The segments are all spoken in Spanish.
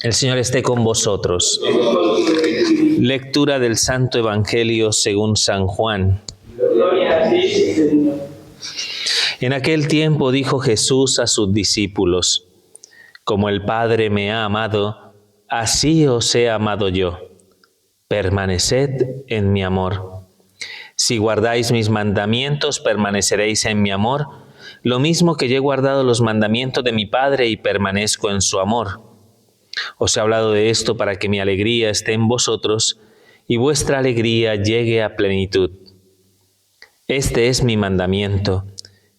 El Señor esté con vosotros. Lectura del Santo Evangelio según San Juan. En aquel tiempo dijo Jesús a sus discípulos: Como el Padre me ha amado, así os he amado yo. Permaneced en mi amor. Si guardáis mis mandamientos, permaneceréis en mi amor, lo mismo que yo he guardado los mandamientos de mi Padre y permanezco en su amor. Os he hablado de esto para que mi alegría esté en vosotros y vuestra alegría llegue a plenitud. Este es mi mandamiento,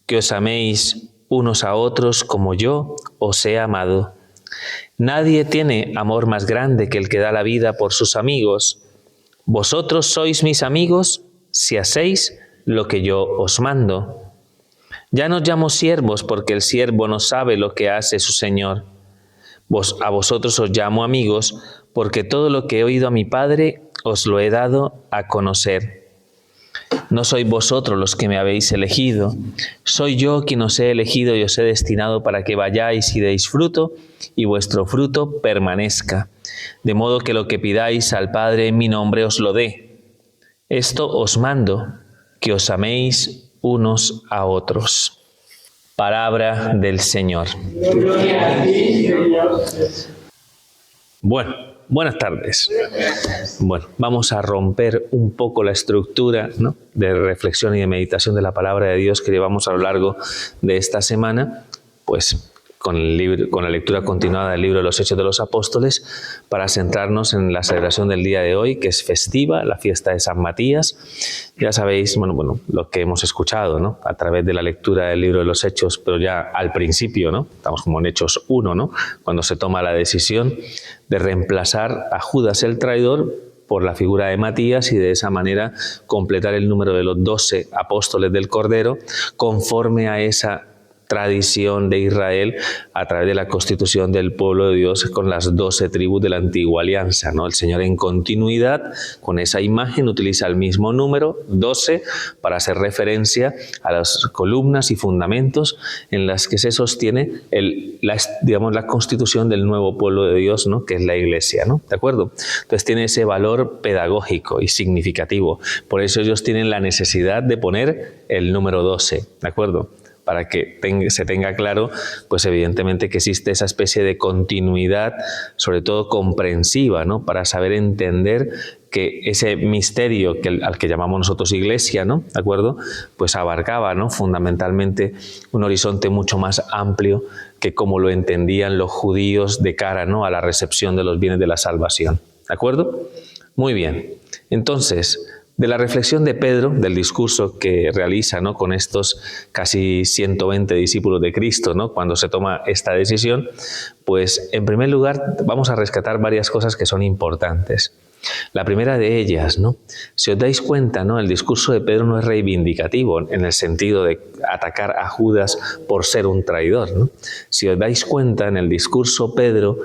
que os améis unos a otros como yo os he amado. Nadie tiene amor más grande que el que da la vida por sus amigos. Vosotros sois mis amigos si hacéis lo que yo os mando. Ya no os llamo siervos porque el siervo no sabe lo que hace su señor. A vosotros os llamo amigos, porque todo lo que he oído a mi Padre os lo he dado a conocer. No sois vosotros los que me habéis elegido, soy yo quien os he elegido y os he destinado para que vayáis y deis fruto, y vuestro fruto permanezca, de modo que lo que pidáis al Padre en mi nombre os lo dé. Esto os mando, que os améis unos a otros. Palabra del Señor. Bueno, buenas tardes. Bueno, vamos a romper un poco la estructura, ¿no?, de reflexión y de meditación de la palabra de Dios que llevamos a lo largo de esta semana, pues con la lectura continuada del libro de los Hechos de los Apóstoles, para centrarnos en la celebración del día de hoy, que es festiva, la fiesta de San Matías. Ya sabéis, bueno, lo que hemos escuchado, ¿no?, a través de la lectura del libro de los Hechos, pero ya al principio, ¿no?, estamos como en Hechos 1, ¿no?, cuando se toma la decisión de reemplazar a Judas el traidor por la figura de Matías y de esa manera completar el número de los 12 apóstoles del Cordero conforme a esa tradición de Israel a través de la constitución del pueblo de Dios con las 12 tribus de la antigua alianza, ¿no? El Señor, en continuidad con esa imagen, utiliza el mismo número, 12, para hacer referencia a las columnas y fundamentos en las que se sostiene la constitución del nuevo pueblo de Dios, ¿no?, que es la Iglesia, ¿no? ¿De acuerdo? Entonces tiene ese valor pedagógico y significativo. Por eso ellos tienen la necesidad de poner el número 12, ¿de acuerdo?, para que se tenga claro, pues evidentemente que existe esa especie de continuidad, sobre todo comprensiva, ¿no?, para saber entender que ese misterio al que llamamos nosotros Iglesia, ¿no?, ¿de acuerdo?, pues abarcaba, ¿no?, fundamentalmente un horizonte mucho más amplio que como lo entendían los judíos de cara, ¿no?, a la recepción de los bienes de la salvación. ¿De acuerdo? Muy bien. Entonces, de la reflexión de Pedro, del discurso que realiza, ¿no?, con estos casi 120 discípulos de Cristo, ¿no?, cuando se toma esta decisión, pues en primer lugar vamos a rescatar varias cosas que son importantes. La primera de ellas, ¿no?, si os dais cuenta, ¿no?, el discurso de Pedro no es reivindicativo en el sentido de atacar a Judas por ser un traidor, ¿no? Si os dais cuenta, en el discurso Pedro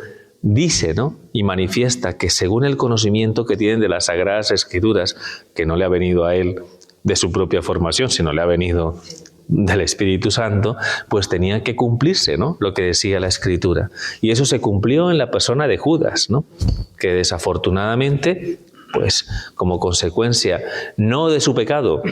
dice, ¿no?, y manifiesta que según el conocimiento que tienen de las Sagradas Escrituras, que no le ha venido a él de su propia formación, sino le ha venido del Espíritu Santo, pues tenía que cumplirse, ¿no?, lo que decía la Escritura. Y eso se cumplió en la persona de Judas, ¿no?, que desafortunadamente, pues como consecuencia no de su pecado,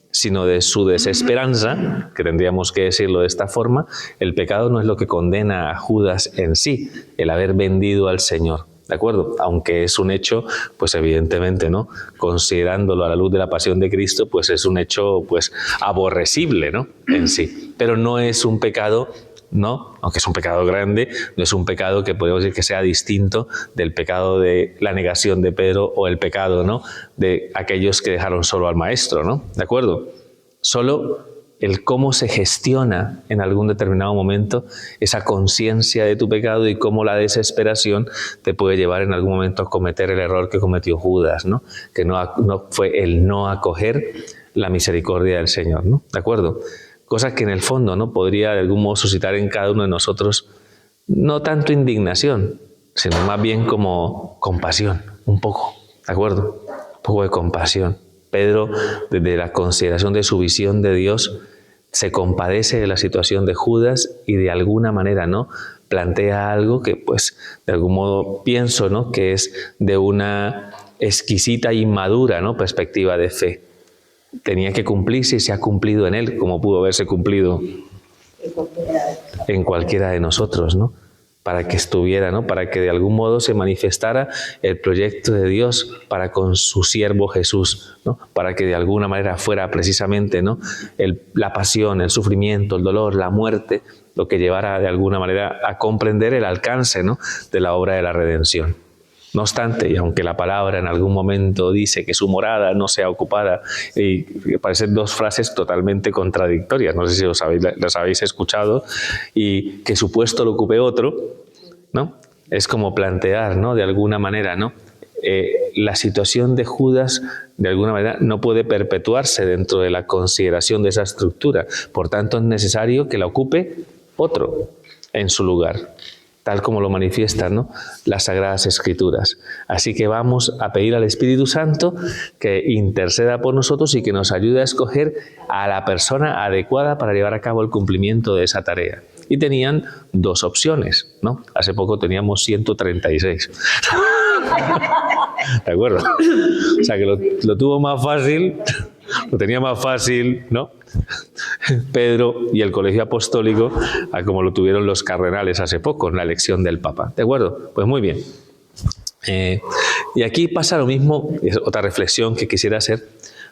sino de su desesperanza, que tendríamos que decirlo de esta forma, el pecado no es lo que condena a Judas en sí, el haber vendido al Señor, ¿de acuerdo? Aunque es un hecho, pues evidentemente, ¿no?, considerándolo a la luz de la pasión de Cristo, pues es un hecho, pues, aborrecible, ¿no?, en sí. Pero no es un pecado, ¿no?, aunque es un pecado grande, no es un pecado que podemos decir que sea distinto del pecado de la negación de Pedro o el pecado, ¿no?, de aquellos que dejaron solo al Maestro, ¿no? ¿De acuerdo? Solo el cómo se gestiona en algún determinado momento esa conciencia de tu pecado y cómo la desesperación te puede llevar en algún momento a cometer el error que cometió Judas, ¿no?, que no fue el no acoger la misericordia del Señor, ¿no? ¿De acuerdo? Cosa que en el fondo, ¿no?, podría de algún modo suscitar en cada uno de nosotros no tanto indignación, sino más bien como compasión, un poco, ¿de acuerdo? Un poco de compasión. Pedro, desde la consideración de su visión de Dios, se compadece de la situación de Judas y de alguna manera, ¿no?, plantea algo que, pues, de algún modo pienso, ¿no?, que es de una exquisita y madura, ¿no?, perspectiva de fe. Tenía que cumplirse y se ha cumplido en él, como pudo haberse cumplido en cualquiera de nosotros, ¿no? Para que estuviera, ¿no?, para que de algún modo se manifestara el proyecto de Dios para con su siervo Jesús, ¿no? Para que de alguna manera fuera precisamente, ¿no?, la pasión, el sufrimiento, el dolor, la muerte, lo que llevara de alguna manera a comprender el alcance, ¿no?, de la obra de la redención. No obstante, y aunque la palabra en algún momento dice que su morada no sea ocupada, y parecen dos frases totalmente contradictorias, no sé si las habéis escuchado, y que su puesto lo ocupe otro, ¿no? Es como plantear, ¿no?, de alguna manera, ¿no?, la situación de Judas, de alguna manera, no puede perpetuarse dentro de la consideración de esa estructura. Por tanto, es necesario que la ocupe otro en su lugar, tal como lo manifiestan, ¿no?, las Sagradas Escrituras. Así que vamos a pedir al Espíritu Santo que interceda por nosotros y que nos ayude a escoger a la persona adecuada para llevar a cabo el cumplimiento de esa tarea. Y tenían dos opciones, ¿no? Hace poco teníamos 136. ¿De acuerdo? O sea, que lo tuvo más fácil, lo tenía más fácil, ¿no?, Pedro y el Colegio Apostólico, a como lo tuvieron los cardenales hace poco en la elección del Papa. ¿De acuerdo? Pues muy bien. Y aquí pasa lo mismo, es otra reflexión que quisiera hacer.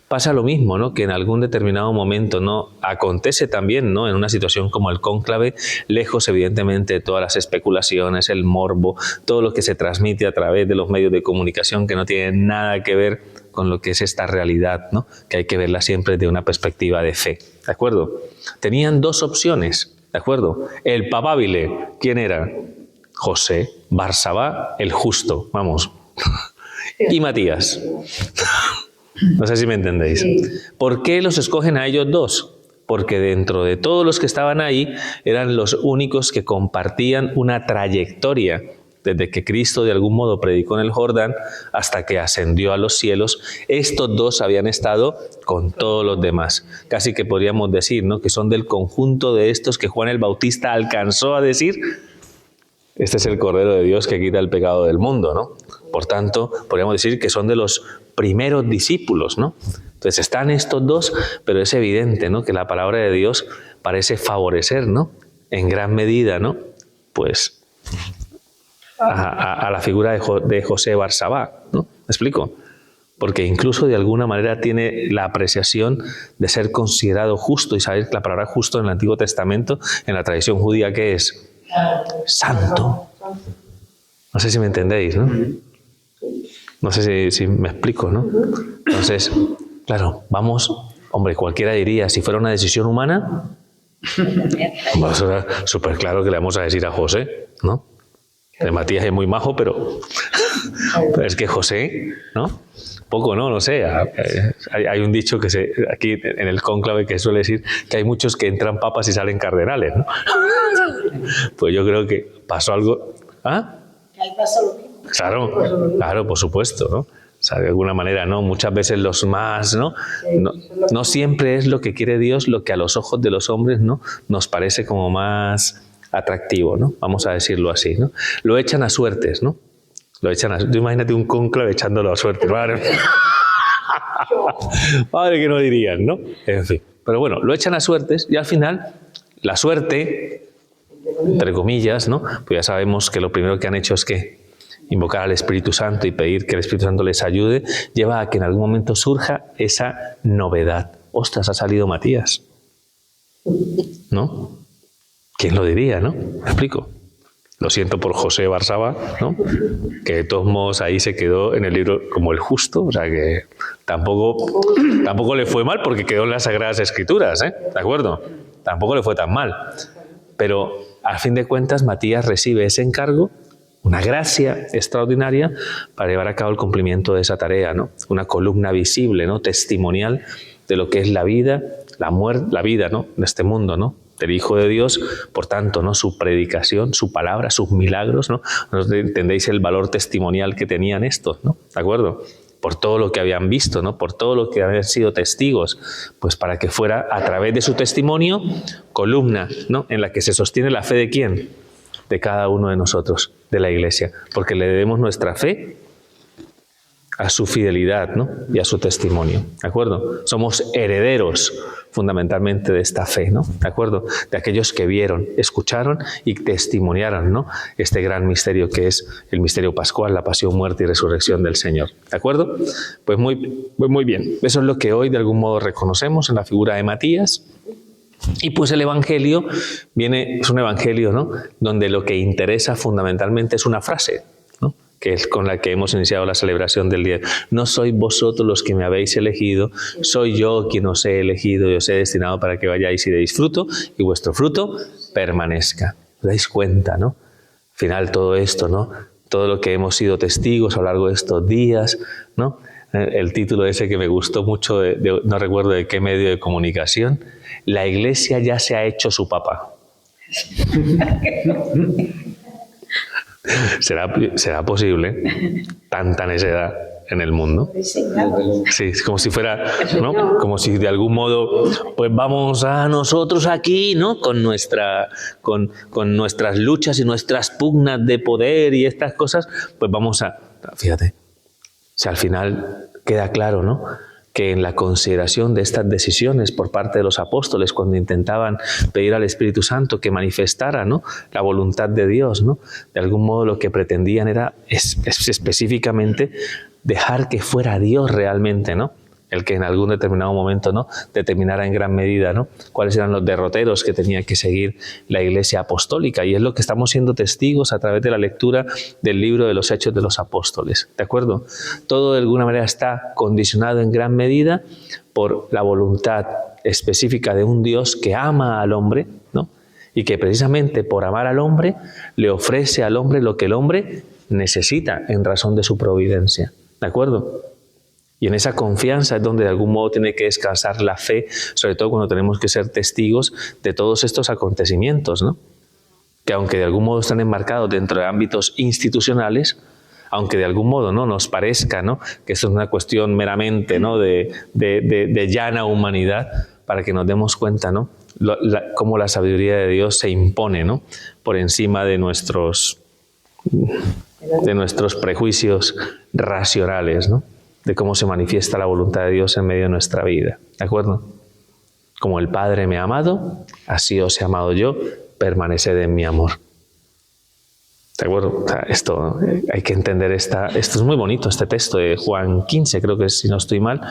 Pasa lo mismo, ¿no?, que en algún determinado momento, ¿no?, acontece también, ¿no?, en una situación como el cónclave, lejos evidentemente de todas las especulaciones, el morbo, todo lo que se transmite a través de los medios de comunicación que no tienen nada que ver con lo que es esta realidad, ¿no?, que hay que verla siempre de una perspectiva de fe, ¿de acuerdo? Tenían dos opciones, ¿de acuerdo? El papabile, ¿quién era? José, Barsabá, el justo, vamos, y Matías. No sé si me entendéis. Sí. ¿Por qué los escogen a ellos dos? Porque dentro de todos los que estaban ahí eran los únicos que compartían una trayectoria desde que Cristo de algún modo predicó en el Jordán hasta que ascendió a los cielos. Estos dos habían estado con todos los demás. Casi que podríamos decir, ¿no?, que son del conjunto de estos que Juan el Bautista alcanzó a decir: este es el Cordero de Dios que quita el pecado del mundo, ¿no? Por tanto, podríamos decir que son de los primeros discípulos, ¿no? Entonces están estos dos, pero es evidente, ¿no?, que la palabra de Dios parece favorecer, ¿no?, en gran medida, ¿no?, pues a la figura de José Barsabá, ¿no? ¿Me explico? Porque incluso de alguna manera tiene la apreciación de ser considerado justo, y saber que la palabra justo en el Antiguo Testamento, en la tradición judía, ¿qué es? Santo. No sé si me entendéis, ¿no? No sé si me explico, ¿no? Entonces, claro, vamos, hombre, cualquiera diría, si fuera una decisión humana, pues era súper claro que le vamos a decir a José, ¿no? De Matías es muy majo, pero es que José, ¿no? Poco, ¿no? No sé. Hay un dicho que aquí en el cónclave que suele decir que hay muchos que entran papas y salen cardenales, ¿no? Pues yo creo que pasó algo. ¿Ah? Ahí pasó lo mismo. Claro, por supuesto, ¿no? O sea, de alguna manera, ¿no? Muchas veces los más, ¿no? No siempre es lo que quiere Dios lo que a los ojos de los hombres, ¿no?, nos parece como más atractivo, ¿no? Vamos a decirlo así, ¿no? Lo echan a suertes, ¿no? Tú imagínate un cónclave echándolo a suerte. Madre que no dirían, ¿no? En fin. Pero bueno, lo echan a suertes y al final la suerte, entre comillas, ¿no?, pues ya sabemos que lo primero que han hecho es que invocar al Espíritu Santo y pedir que el Espíritu Santo les ayude, lleva a que en algún momento surja esa novedad. ¡Ostras, ha salido Matías! ¿No? ¿Quién lo diría, no? ¿Me explico? Lo siento por José Barsabá, ¿no?, que de todos modos ahí se quedó en el libro como el justo, o sea que tampoco le fue mal porque quedó en las Sagradas Escrituras, ¿eh? ¿De acuerdo? Tampoco le fue tan mal. Pero a fin de cuentas Matías recibe ese encargo, una gracia extraordinaria para llevar a cabo el cumplimiento de esa tarea, ¿no? Una columna visible, ¿no?, testimonial de lo que es la vida, la muerte, la vida, ¿no?, de este mundo, ¿no?, del Hijo de Dios. Por tanto, ¿no?, su predicación, su palabra, sus milagros, ¿no? Entendéis el valor testimonial que tenían estos, ¿no? ¿De acuerdo? Por todo lo que habían visto, ¿no?, por todo lo que habían sido testigos, pues para que fuera a través de su testimonio columna, ¿no?, en la que se sostiene la fe de ¿quién? de cada uno de nosotros, de la Iglesia, porque le debemos nuestra fe a su fidelidad, ¿no? Y a su testimonio, ¿de acuerdo? Somos herederos fundamentalmente de esta fe, ¿no? ¿De acuerdo? De aquellos que vieron, escucharon y testimoniaron, ¿no? Este gran misterio que es el misterio pascual, la pasión, muerte y resurrección del Señor, ¿de acuerdo? Pues muy bien. Eso es lo que hoy de algún modo reconocemos en la figura de Matías. Y pues el Evangelio es un Evangelio, ¿no? Donde lo que interesa fundamentalmente es una frase, ¿no? Que es con la que hemos iniciado la celebración del día. No sois vosotros los que me habéis elegido, soy yo quien os he elegido y os he destinado para que vayáis y deis fruto y vuestro fruto permanezca. ¿Os dais cuenta, no? Al final todo esto, ¿no? Todo lo que hemos sido testigos a lo largo de estos días, ¿no? El título ese que me gustó mucho, no recuerdo de qué medio de comunicación, la Iglesia ya se ha hecho su papa. ¿Será posible tanta necedad en el mundo? Sí, es como si fuera, ¿no? Como si de algún modo, pues vamos a nosotros aquí, ¿no? Con nuestras luchas y nuestras pugnas de poder y estas cosas, pues vamos a... Fíjate, si al final queda claro, ¿no? Que en la consideración de estas decisiones por parte de los apóstoles, cuando intentaban pedir al Espíritu Santo que manifestara, ¿no? La voluntad de Dios, ¿no? De algún modo lo que pretendían era específicamente dejar que fuera Dios realmente, ¿no? El que en algún determinado momento, ¿no? Determinara en gran medida, ¿no? Cuáles eran los derroteros que tenía que seguir la Iglesia apostólica. Y es lo que estamos siendo testigos a través de la lectura del libro de los Hechos de los Apóstoles. ¿De acuerdo? Todo de alguna manera está condicionado en gran medida por la voluntad específica de un Dios que ama al hombre, ¿no? Y que precisamente por amar al hombre le ofrece al hombre lo que el hombre necesita en razón de su providencia. ¿De acuerdo? Y en esa confianza es donde de algún modo tiene que descansar la fe, sobre todo cuando tenemos que ser testigos de todos estos acontecimientos, ¿no? Que aunque de algún modo están enmarcados dentro de ámbitos institucionales, aunque de algún modo, ¿no? Nos parezca, ¿no? Que esto es una cuestión meramente, ¿no? de llana humanidad, para que nos demos cuenta, ¿no? Cómo la sabiduría de Dios se impone, ¿no? Por encima de nuestros prejuicios racionales, ¿no? De cómo se manifiesta la voluntad de Dios en medio de nuestra vida, ¿de acuerdo? Como el Padre me ha amado, así os he amado yo, permaneced en mi amor. ¿De acuerdo? O sea, esto hay que entender, esto es muy bonito, este texto de Juan 15, creo que es, si no estoy mal,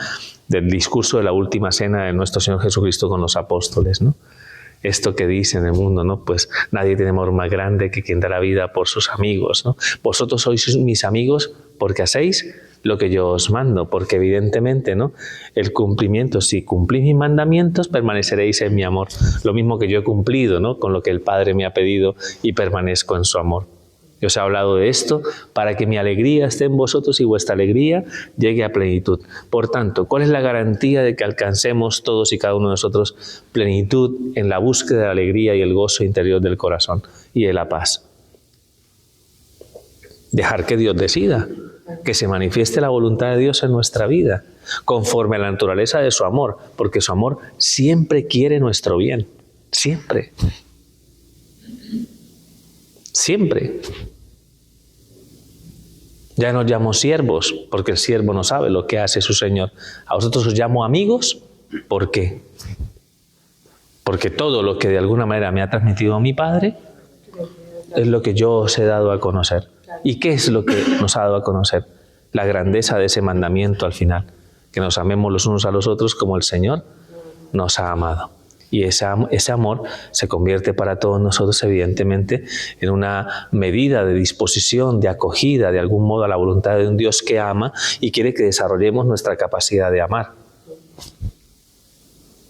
del discurso de la última cena de nuestro Señor Jesucristo con los apóstoles, ¿no? Esto que dice en el mundo, ¿no? Pues nadie tiene amor más grande que quien da la vida por sus amigos, ¿no? Vosotros sois mis amigos porque hacéis lo que yo os mando, porque evidentemente, ¿no? El cumplimiento, si cumplís mis mandamientos, permaneceréis en mi amor. Lo mismo que yo he cumplido, ¿no? Con lo que el Padre me ha pedido y permanezco en su amor. Yo os he hablado de esto para que mi alegría esté en vosotros y vuestra alegría llegue a plenitud. Por tanto, ¿cuál es la garantía de que alcancemos todos y cada uno de nosotros plenitud en la búsqueda de la alegría y el gozo interior del corazón y de la paz? Dejar que Dios decida, que se manifieste la voluntad de Dios en nuestra vida, conforme a la naturaleza de su amor, porque su amor siempre quiere nuestro bien, siempre. Siempre. Ya nos llamo siervos, porque el siervo no sabe lo que hace su Señor. A vosotros os llamo amigos, ¿por qué? Porque todo lo que de alguna manera me ha transmitido mi Padre es lo que yo os he dado a conocer. ¿Y qué es lo que nos ha dado a conocer? La grandeza de ese mandamiento al final, que nos amemos los unos a los otros como el Señor nos ha amado. Y ese amor se convierte para todos nosotros, evidentemente, en una medida de disposición, de acogida, de algún modo, a la voluntad de un Dios que ama y quiere que desarrollemos nuestra capacidad de amar.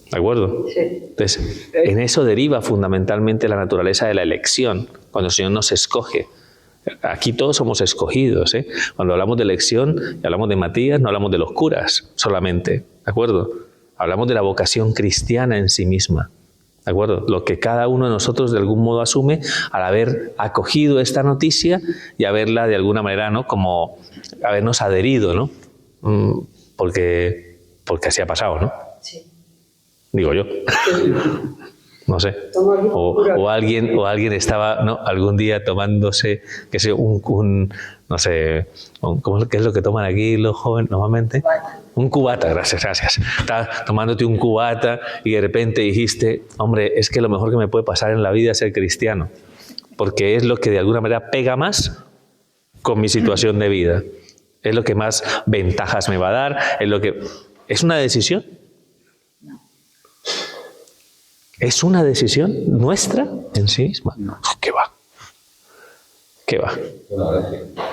¿De acuerdo? Sí. Entonces, en eso deriva fundamentalmente la naturaleza de la elección, cuando el Señor nos escoge. Aquí todos somos escogidos, ¿eh? Cuando hablamos de elección y hablamos de Matías, no hablamos de los curas solamente, ¿de acuerdo? Hablamos de la vocación cristiana en sí misma, ¿de acuerdo? Lo que cada uno de nosotros de algún modo asume al haber acogido esta noticia y haberla de alguna manera, ¿no? Como habernos adherido, ¿no? Porque así ha pasado, ¿no? Sí. Digo yo. No sé. O alguien estaba, ¿no?, algún día tomándose, qué sé, no sé, ¿qué es lo que toman aquí los jóvenes normalmente? Un cubata, gracias. Estás tomándote un cubata y de repente dijiste, hombre, es que lo mejor que me puede pasar en la vida es ser cristiano, porque es lo que de alguna manera pega más con mi situación de vida. Es lo que más ventajas me va a dar, ¿Es una decisión? ¿Es una decisión nuestra en sí misma? No. ¿Qué va?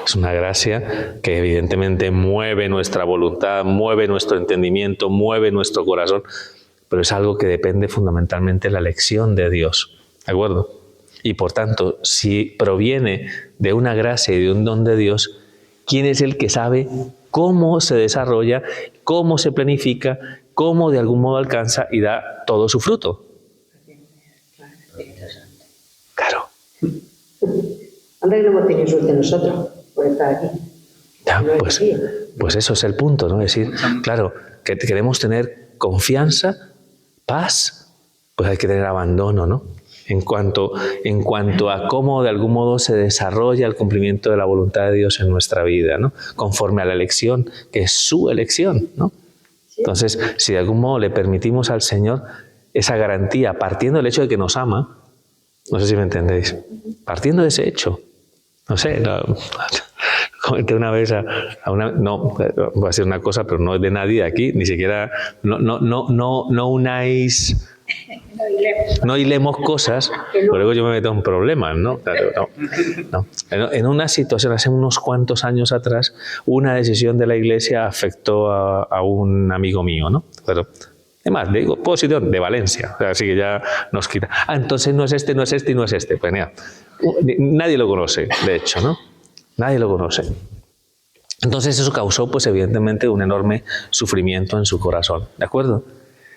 Es una gracia que evidentemente mueve nuestra voluntad, mueve nuestro entendimiento, mueve nuestro corazón, pero es algo que depende fundamentalmente de la elección de Dios. ¿De acuerdo? Y por tanto, si proviene de una gracia y de un don de Dios, ¿quién es el que sabe cómo se desarrolla, cómo se planifica, cómo de algún modo alcanza y da todo su fruto? Claro. Anda que no hemos tenido suerte nosotros por estar aquí. Ya, pues eso es el punto, ¿no? Es decir, claro, que queremos tener confianza, paz, pues hay que tener abandono, ¿no? En cuanto a cómo de algún modo se desarrolla el cumplimiento de la voluntad de Dios en nuestra vida, ¿no? Conforme a la elección, que es su elección, ¿no? Entonces, si de algún modo le permitimos al Señor esa garantía, partiendo del hecho de que nos ama, no sé si me entendéis, partiendo de ese hecho, no sé, comenté una vez no, voy a decir una cosa, pero no es de nadie de aquí, ni siquiera, no unáis, no hilemos cosas, luego yo me meto en problemas, ¿no? Claro, no. En una situación, hace unos cuantos años atrás, una decisión de la Iglesia afectó a un amigo mío, ¿no? Pero, además, digo, posición de Valencia, o sea, así que ya nos quita. Entonces no es este, no es este y no es este. Pues mira, nadie lo conoce, de hecho, ¿no? Nadie lo conoce. Entonces eso causó, pues evidentemente, un enorme sufrimiento en su corazón, ¿de acuerdo?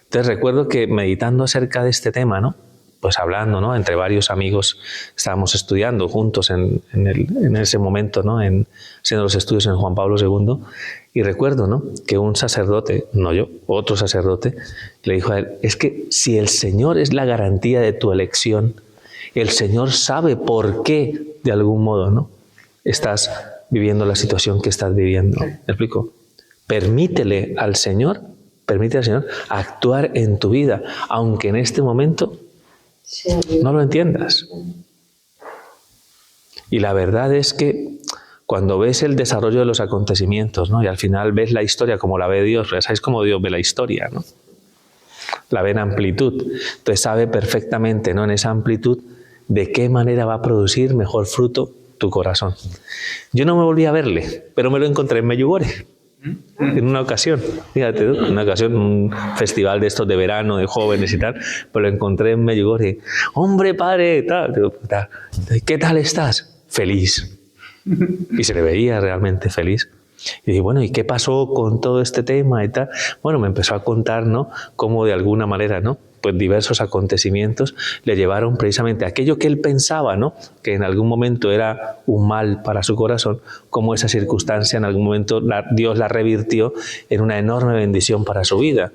Entonces recuerdo que meditando acerca de este tema, ¿no?, pues hablando, ¿no?, entre varios amigos, estábamos estudiando juntos en ese momento, ¿no?, haciendo los estudios en Juan Pablo II, y recuerdo, ¿no?, que un sacerdote, no yo, otro sacerdote, le dijo a él, es que si el Señor es la garantía de tu elección, el Señor sabe por qué, de algún modo, ¿no?, estás viviendo la situación que estás viviendo. ¿Me explico? Permítele al Señor actuar en tu vida, aunque en este momento no lo entiendas. Y la verdad es que cuando ves el desarrollo de los acontecimientos, ¿no?, y al final ves la historia como la ve Dios, ¿sabes cómo Dios ve la historia, ¿no? La ve en amplitud. Entonces sabe perfectamente, ¿no?, en esa amplitud, de qué manera va a producir mejor fruto tu corazón. Yo no me volví a verle, pero me lo encontré en Medjugorje. En una ocasión, fíjate, ¿no?, en una ocasión, un festival de estos de verano, de jóvenes y tal, pues lo encontré en Medjugorje. ¡Hombre, padre! Tal. ¿Qué tal estás? Feliz. Y se le veía realmente feliz. Y dije, bueno, ¿y qué pasó con todo este tema y tal? Bueno, me empezó a contar, ¿no?, cómo de alguna manera, ¿no?, pues diversos acontecimientos le llevaron precisamente a aquello que él pensaba, ¿no?, que en algún momento era un mal para su corazón, como esa circunstancia en algún momento Dios la revirtió en una enorme bendición para su vida.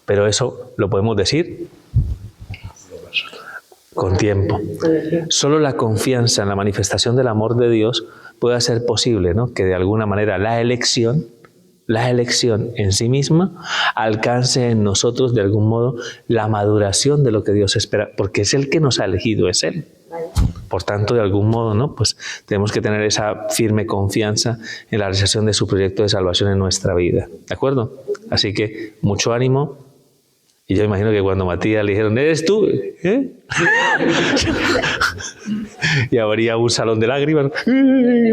Pero eso lo podemos decir con tiempo. Solo la confianza en la manifestación del amor de Dios puede hacer posible, ¿no?, que de alguna manera la elección en sí misma alcance en nosotros de algún modo la maduración de lo que Dios espera, porque es Él que nos ha elegido, es Él. Por tanto, de algún modo, ¿no?, pues tenemos que tener esa firme confianza en la realización de su proyecto de salvación en nuestra vida, ¿de acuerdo? Así que mucho ánimo. Y yo imagino que cuando Matías le dijeron, ¿eres tú? ¿Eh? Y habría un salón de lágrimas.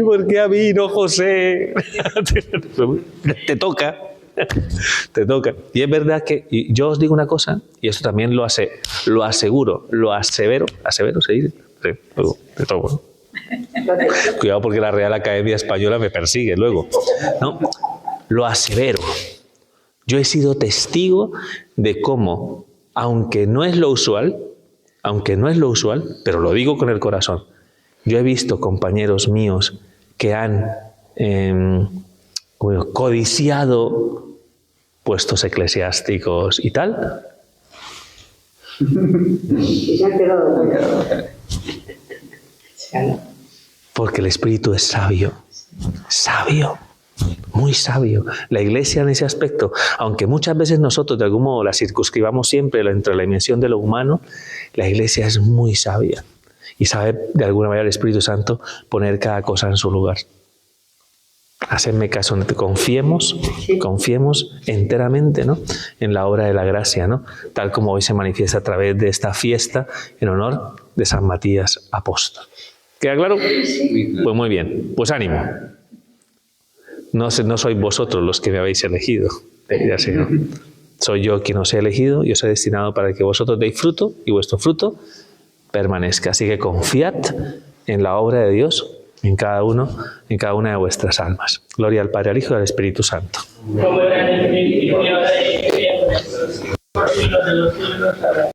¿Por qué a mí no, José? Te toca. Y es verdad que, y yo os digo una cosa, y esto también lo asevero, ¿se dice? Sí, luego, de todo. Cuidado porque la Real Academia Española me persigue luego. No, lo asevero. Yo he sido testigo de cómo, aunque no es lo usual, pero lo digo con el corazón, yo he visto compañeros míos que han codiciado puestos eclesiásticos y tal, Y se han quedado todos. Claro. Porque el Espíritu es sabio, sabio, muy sabio. La Iglesia en ese aspecto, aunque muchas veces nosotros de algún modo la circunscribamos siempre entre la dimensión de lo humano, la Iglesia es muy sabia y sabe de alguna manera el Espíritu Santo poner cada cosa en su lugar. Hacedme caso, confiemos enteramente, ¿no?, en la obra de la gracia, ¿no?, tal como hoy se manifiesta a través de esta fiesta en honor de San Matías Apóstol. ¿Queda claro? Pues muy bien, pues ánimo. No sois vosotros los que me habéis elegido, ya sé, ¿no? Soy yo quien os he elegido y os he destinado para que vosotros deis fruto y vuestro fruto permanezca. Así que confiad en la obra de Dios en cada una de vuestras almas. Gloria al Padre, al Hijo y al Espíritu Santo.